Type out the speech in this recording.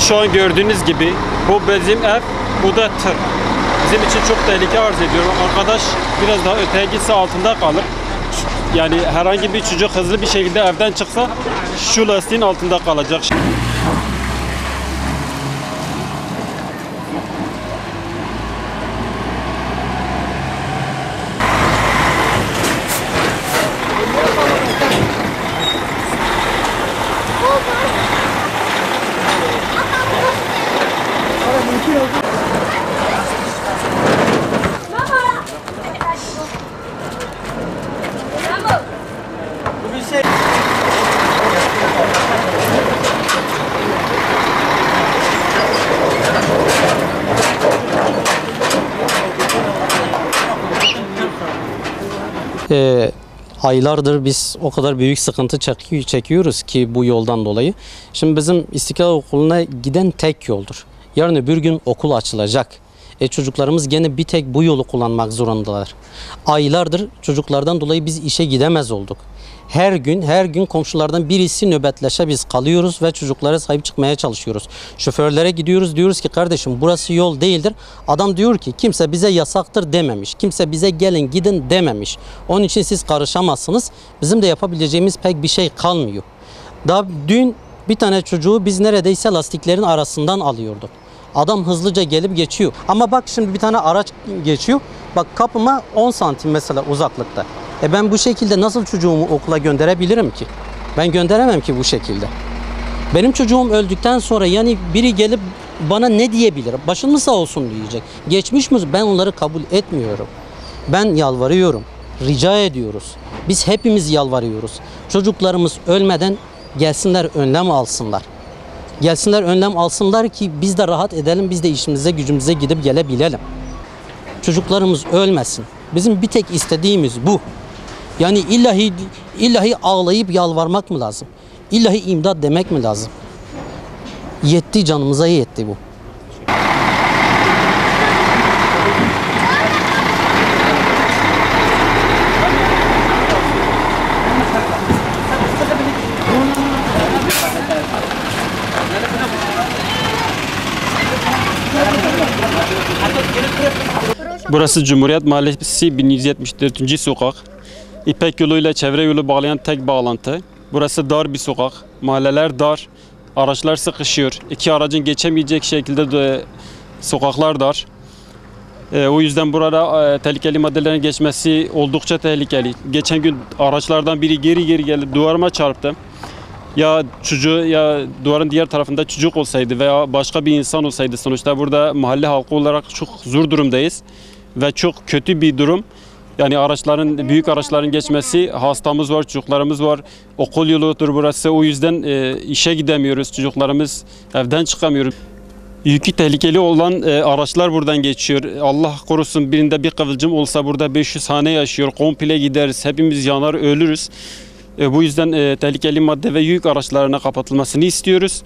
Şu an gördüğünüz gibi bu bizim ev, bu da tır. Bizim için çok tehlike arz ediyor. Arkadaş biraz daha öteye gitse altında kalır. Yani herhangi bir çocuk hızlı bir şekilde evden çıksa şu lastiğin altında kalacak. Aylardır biz o kadar büyük sıkıntı çekiyoruz ki bu yoldan dolayı. Şimdi bizim İstiklal Okulu'na giden tek yoldur. Yarın öbür gün okul açılacak. Çocuklarımız gene bir tek bu yolu kullanmak zorundalar. Aylardır çocuklardan dolayı biz işe gidemez olduk. Her gün komşulardan birisi nöbetleşe biz kalıyoruz ve çocuklara sahip çıkmaya çalışıyoruz. Şoförlere gidiyoruz, diyoruz ki kardeşim burası yol değildir. Adam diyor ki kimse bize yasaktır dememiş. Kimse bize gelin gidin dememiş. Onun için siz karışamazsınız. Bizim de yapabileceğimiz pek bir şey kalmıyor. Daha dün bir tane çocuğu biz neredeyse lastiklerin arasından alıyorduk. Adam hızlıca gelip geçiyor. Ama bak şimdi bir tane araç geçiyor. Bak kapıma 10 santim mesela uzaklıkta. Ben bu şekilde nasıl çocuğumu okula gönderebilirim ki? Ben gönderemem ki bu şekilde. Benim çocuğum öldükten sonra yani biri gelip bana ne diyebilir? Başın mı sağ olsun diyecek. Geçmiş mi? Ben onları kabul etmiyorum. Ben yalvarıyorum. Rica ediyoruz. Biz hepimiz yalvarıyoruz. Çocuklarımız ölmeden gelsinler önlem alsınlar. Gelsinler önlem alsınlar ki biz de rahat edelim. Biz de işimize gücümüze gidip gelebilelim. Çocuklarımız ölmesin. Bizim bir tek istediğimiz bu. Yani illahi ağlayıp yalvarmak mı lazım? İllahi imdat demek mi lazım? Yetti, canımıza yetti bu. Burası Cumhuriyet Mahallesi 1174. sokak. İpek yolu ile çevre yolu bağlayan tek bağlantı. Burası dar bir sokak. Mahalleler dar. Araçlar sıkışıyor. İki aracın geçemeyecek şekilde de sokaklar dar. O yüzden burada tehlikeli maddelerin geçmesi oldukça tehlikeli. Geçen gün araçlardan biri geri gelip duvarıma çarptı. Ya çocuğu ya duvarın diğer tarafında çocuk olsaydı veya başka bir insan olsaydı, sonuçta burada mahalle halkı olarak çok zor durumdayız ve çok kötü bir durum. Yani büyük araçların geçmesi, hastamız var, çocuklarımız var, okul yoludur burası. O yüzden işe gidemiyoruz, çocuklarımız evden çıkamıyor. Yükü tehlikeli olan araçlar buradan geçiyor. Allah korusun birinde bir kıvılcım olsa burada 500 hane yaşıyor, komple gideriz, hepimiz yanar ölürüz. Bu yüzden tehlikeli madde ve yük araçlarına kapatılmasını istiyoruz.